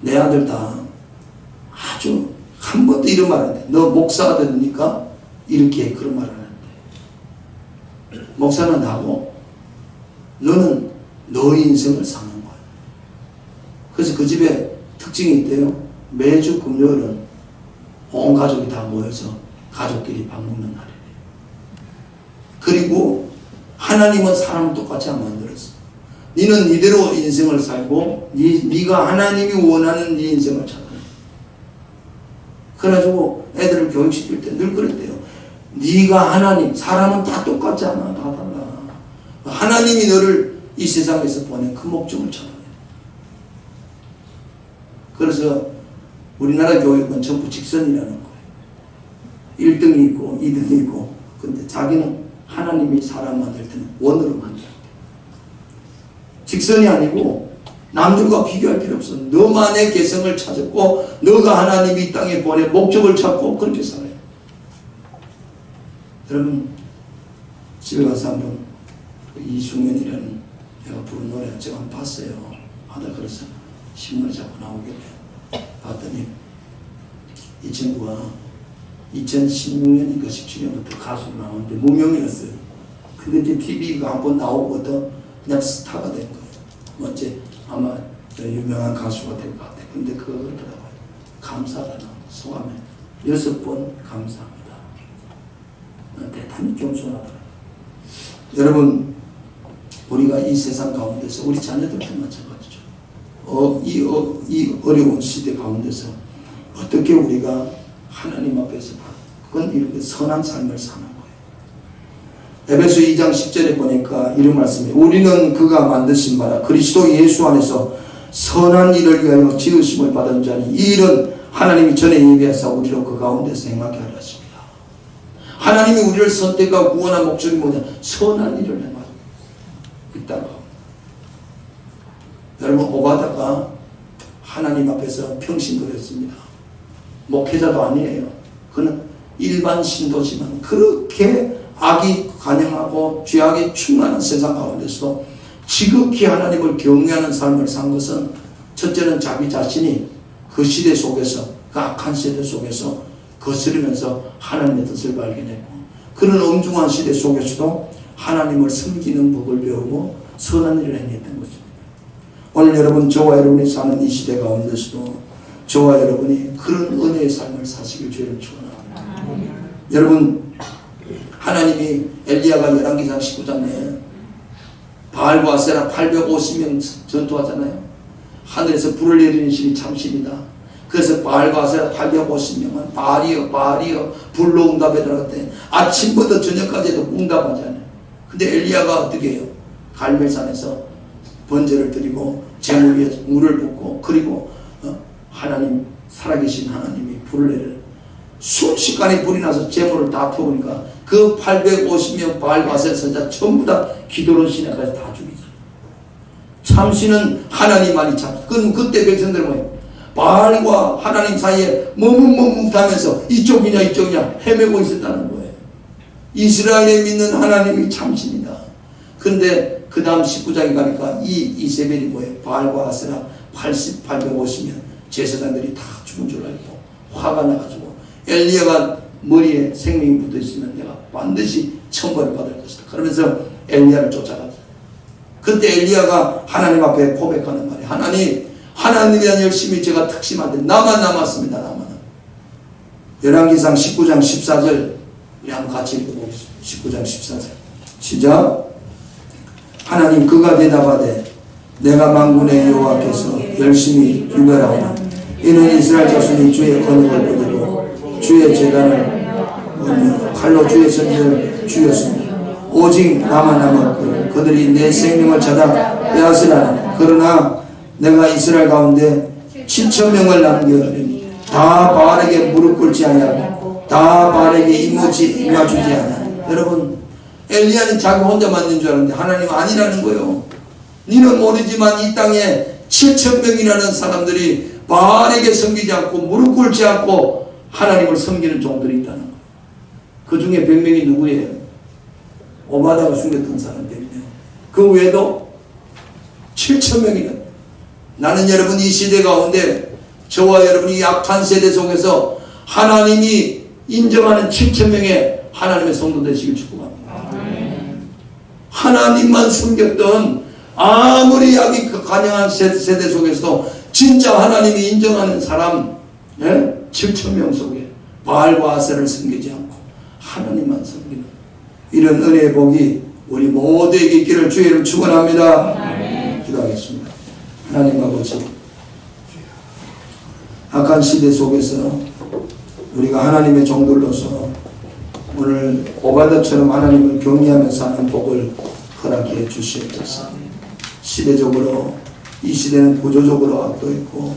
내 아들 다 아주 한 번도 이런 말 안 해. 너 목사 아들이니까 이렇게 그런 말을 하는데 목사는 하고 너는 너의 인생을 사는 거야. 그래서 그 집에 특징이 있대요. 매주 금요일은 온 가족이 다 모여서 가족끼리 밥 먹는 날이래요. 그리고 하나님은 사람을 똑같이 안 만들었어. 너는 이대로 인생을 살고 네가 하나님이 원하는 네 인생을 찾아. 그래가지고 애들을 교육시킬 때 늘 그랬대요. 네가 하나님, 사람은 다 똑같지 않아. 다 달라. 하나님이 너를 이 세상에서 보낸 그 목적을 찾아야 돼. 그래서 우리나라 교육은 전부 직선이라는 거예요. 1등이 있고 2등이 있고 근데 자기는 하나님이 사람 만들 때는 원으로 만들었대. 직선이 아니고 남들과 비교할 필요 없어. 너만의 개성을 찾았고 너가 하나님이 이 땅에 보내 목적을 찾고 그렇게 살아요. 여러분 집에 가서 한번 이승연이라는 내가 부른 노래 제가 한번 봤어요. 하다 그래서 신문에 자꾸 나오길래 봤더니 이 친구가 2016년인가 17년부터 가수로 나오는데 무명이었어요. 근데 이제 TV가 한번 나오고도 그냥 스타가 된 거예요. 어째 아마 유명한 가수가 될 것 같아요. 근데 그거 그러더라고요. 감사하다는 소감에 6번 감사합니다. 대단히 겸손하더라고요. 여러분 우리가 이 세상 가운데서 우리 자녀들도 마찬가지죠. 이 어려운 시대 가운데서 어떻게 우리가 하나님 앞에서 그건 이렇게 선한 삶을 사는 거예요. 에베소 2장 10절에 보니까 이런 말씀이에요. 우리는 그가 만드신 바라 그리스도 예수 안에서 선한 일을 위하여 지으심을 받은 자니 이 일은 하나님이 전에 예비하사 우리로 그 가운데서 행하게 하려 하십니다. 하나님이 우리를 선택하고 구원한 목적이 뭐냐? 선한 일을 행하고 있다고. 여러분 오바다가 하나님 앞에서 평신도였습니다. 목회자도 아니에요. 그는 일반 신도지만 그렇게 악이 관영하고 죄악이 충만한 세상 가운데서도 지극히 하나님을 경외하는 삶을 산 것은 첫째는 자기 자신이 그 시대 속에서 그 악한 세대 속에서 거스르면서 하나님의 뜻을 발견했고 그런 엄중한 시대 속에서도 하나님을 섬기는 법을 배우고 선한 일을 행했던 것입니다. 오늘 여러분 저와 여러분이 사는 이 시대 가운데서도 저와 여러분이 그런 은혜의 삶을 사시길 주를 축원합니다. 여러분 하나님이 엘리야가 열왕기상 19장에 바알과 아세라 850명 전투하잖아요. 하늘에서 불을 내리는 신이 참신이다. 그래서 바알과 아세라 850명은 바알이여 불로 응답해달라 그랬더니 아침부터 저녁까지도 응답하지 않아요. 근데 엘리야가 어떻게 해요? 갈멜산에서 번제를 드리고 제물 위에 물을 붓고 그리고 하나님 살아계신 하나님이 불을 내려 순식간에 불이 나서 제물을 다 태우니까 그 850명 바알과 아세라 선자 전부 다 기도로 시내까지 다 죽이잖아요. 참신은 하나님만이 참신. 그때 백성들은 뭐예요? 바알과 하나님 사이에 머뭇머뭇하면서 이쪽이냐 헤매고 있었다는 거예요. 이스라엘에 믿는 하나님이 참신이다. 근데 그 다음 19장에 가니까 이세벨이 뭐예요? 바알과 아세라 850명 제사장들이 다 죽은 줄 알고 화가 나가지고 엘리야가 머리에 생명이 붙어 있으면 내가 반드시 천벌을 받을 것이다. 그러면서 엘리야를 쫓아갔다. 그때 엘리야가 하나님 앞에 고백하는 말이 하나님에 대한 열심히 제가 특심한데 나만 남았습니다. 나만. 열왕기상 19장 14절 우리 한번 같이 읽어보겠습니다. 19장 14절 시작. 하나님 그가 대답하되 내가 만군의 여호와께서 열심히 유별하오나 이는 이스라엘 자손이 주의 권능을 버리고 주의 제단을 칼로 주의 선지를 죽였으니 오직 나만 남았고 그들이 내 생명을 찾아 빼앗으라니 그러나 내가 이스라엘 가운데 7,000명을 남겨두니 다 바알에게 무릎 꿇지 아니하고 다 바알에게 임하주지 아니하니. 여러분 엘리야는 자기 혼자 만든 줄 알았는데 하나님은 아니라는 거예요. 니는 모르지만 이 땅에 7,000명이라는 사람들이 바알에게 섬기지 않고 무릎 꿇지 않고 하나님을 섬기는 종들이 있다는 거예요. 그 중에 100명이 누구예요? 오바다가 숨겼던 사람 100명. 그 외에도 7,000명이나. 나는 여러분 이 시대 가운데 저와 여러분이 약한 세대 속에서 하나님이 인정하는 7,000명의 하나님의 성도 되시길 축복합니다. 하나님만 섬겼던 아무리 악이 간영한 세대 속에서도 진짜 하나님이 인정하는 사람 7,000명 속에 바알과 아세라를 섬기지 않고 하나님만 섬기는 이런 은혜의 복이 우리 모두에게 있기를 주의 이름 축원합니다. 기도하겠습니다. 하나님 아버지 악한 시대 속에서 우리가 하나님의 종들로서 오늘 오바다처럼 하나님을 경외하며 사는 복을 허락해 주시옵소서. 시대적으로 이 시대는 구조적으로 악도 있고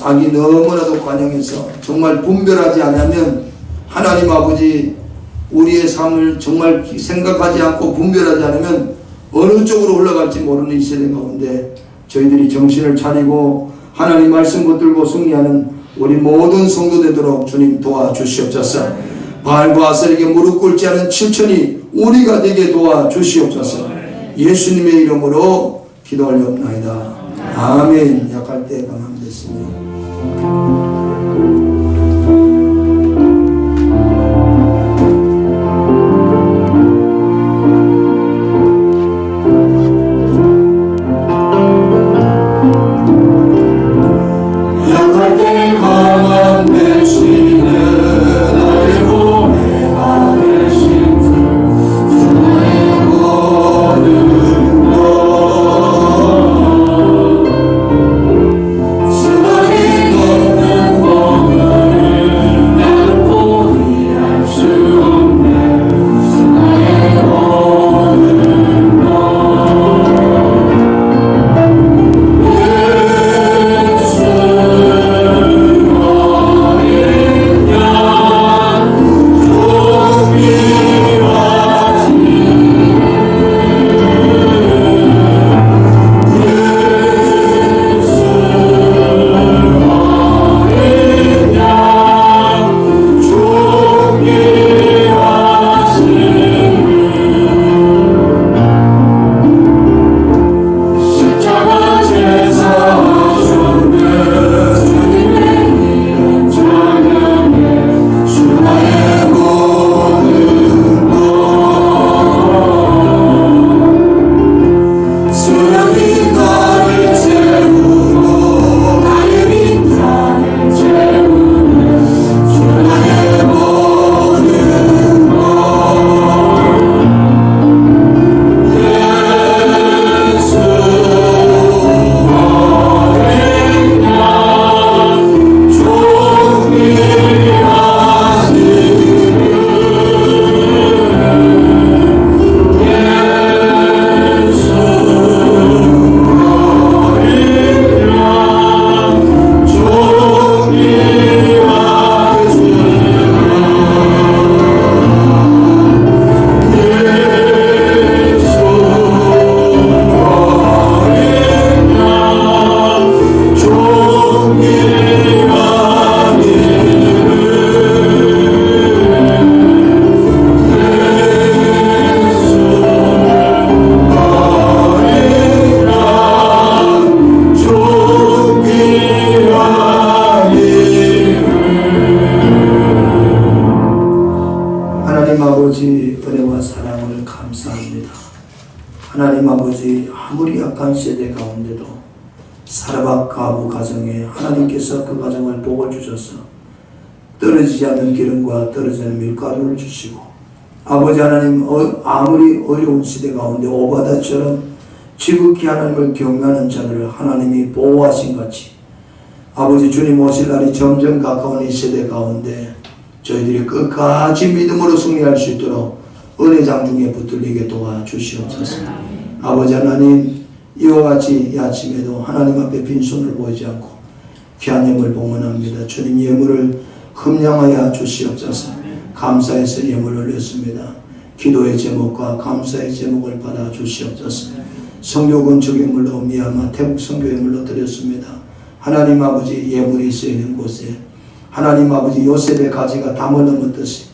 악이 너무나도 관영해서 정말 분별하지 않으면 하나님 아버지 우리의 삶을 정말 생각하지 않고 분별하지 않으면 어느 쪽으로 흘러갈지 모르는 이 세대 가운데 저희들이 정신을 차리고 하나님 말씀 붙들고 승리하는 우리 모든 성도 되도록 주님 도와주시옵소서. 바알과 아셀에게 무릎 꿇지 않은 7천이 우리가 되게 도와주시옵소서. 예수님의 이름으로 기도 올려옵나이다. 아멘. 약할 때 강함 됐습니다. 하나님 아버지, 아무리 약한 세대 가운데도 사르밧 가부 가정에 하나님께서 그 가정을 복을 주셔서 떨어지지 않는 기름과 떨어지지 않는 밀가루를 주시고, 아버지 하나님, 아무리 어려운 시대 가운데 오바다처럼 지극히 하나님을 경외하는 자들을 하나님이 보호하신 같이 아버지 주님 오실 날이 점점 가까운 이 세대 가운데 저희들이 끝까지 믿음으로 승리할 수 있도록 은혜 장중에 붙들리게 도와주시옵소서. 아버지 하나님, 이와 같이 이 아침에도 하나님 앞에 빈손을 보이지 않고 귀한 예물 봉헌합니다. 주님 예물을 흠량하여 주시옵소서. 감사해서 예물을 올렸습니다. 기도의 제목과 감사의 제목을 받아 주시옵소서. 성교 건축 예물로 미얀마 태국 성교 예물로 드렸습니다. 하나님 아버지, 예물이 쓰이는 곳에 하나님 아버지 요셉의 가지가 담을 넘었듯이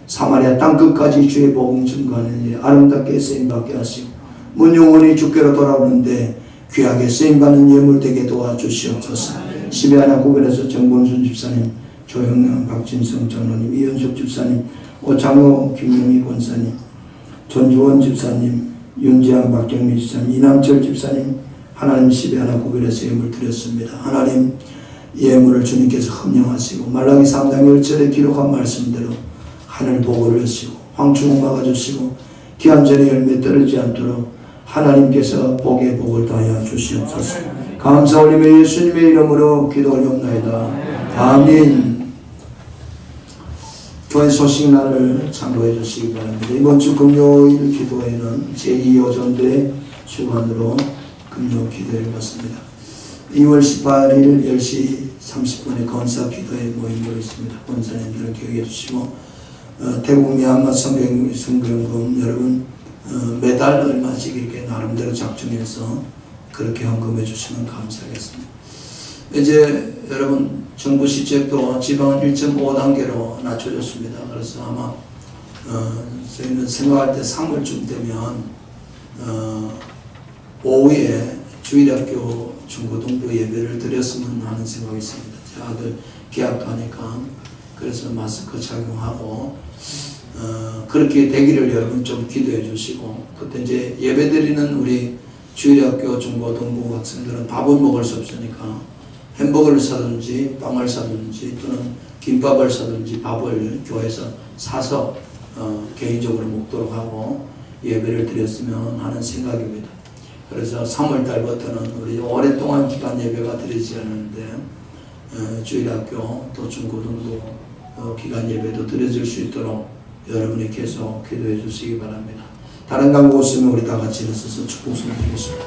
사마리아 땅끝까지 주의 복음 증거하는 일 아름답게 쓰임받게 하시고, 문 영혼이 주께로 돌아오는데 귀하게 쓰임받는 예물 되게 도와주시옵소서. 시베하나 구별에서 정본순 집사님, 조영남, 박진성 장로님, 이현숙 집사님, 오창호, 김영희 권사님, 전주원 집사님, 윤지양, 박경미 집사님, 이남철 집사님, 하나님 시베하나 구별에서 예물 드렸습니다. 하나님 예물을 주님께서 흠령하시고 말라기 3장 1절에 기록한 말씀대로 하늘 복을 하시고 황충을 막아주시고 기한절의 열매 떨어지지 않도록 하나님께서 복의 복을 다하여 주시옵소서. 감사 올리며 예수님의 이름으로 기도 올리옵나이다. 아멘. 교회 소식란을 참고해 주시기 바랍니다. 이번 주 금요일 기도회는 제2오전대 주관으로 금요 기도회를 갖습니다. 2월 18일 10시 30분에 건사 기도회 모임을 있습니다. 권사님들은 기억해 주시고, 태국 미얀마 성경금 여러분 매달 얼마씩 이렇게 나름대로 작정해서 그렇게 헌금해 주시면 감사하겠습니다. 이제 여러분 정부 시책도 지방은 1.5단계로 낮춰졌습니다. 그래서 아마 저희는 생각할 때 3월쯤 되면 오후에 주일학교 중고등부 예배를 드렸으면 하는 생각이 있습니다. 제 아들 계약하니까 그래서 마스크 착용하고 그렇게 되기를 여러분 좀 기도해 주시고, 그때 이제 예배 드리는 우리 주일학교 중고등부 학생들은 밥을 먹을 수 없으니까 햄버거를 사든지 빵을 사든지 또는 김밥을 사든지 밥을 교회에서 사서 개인적으로 먹도록 하고 예배를 드렸으면 하는 생각입니다. 그래서 3월 달부터는 우리 오랫동안 기간 예배가 드리지 않는데 주일학교 또 중고등부 기간 예배도 드려질 수 있도록 여러분이 계속 기도해 주시기 바랍니다. 다른 광고 없으면 우리 다 같이 일어서서 축복을 드리겠습니다.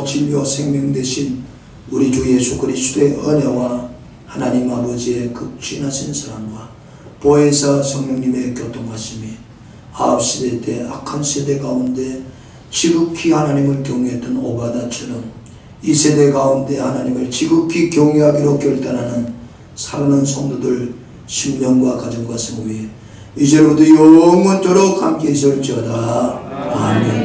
진료 생명 되신 우리 주 예수 그리스도의 은혜와 하나님 아버지의 극진하신 사랑과 보혜사 성령님의 교통하심이 아합시대 때 악한 세대 가운데 지극히 하나님을 경외했던 오바다처럼 이 세대 가운데 하나님을 지극히 경외하기로 결단하는 살아난 성도들 10년과 가정과 성위에 이제로부터 영원토록 함께 있을지어다. 아멘.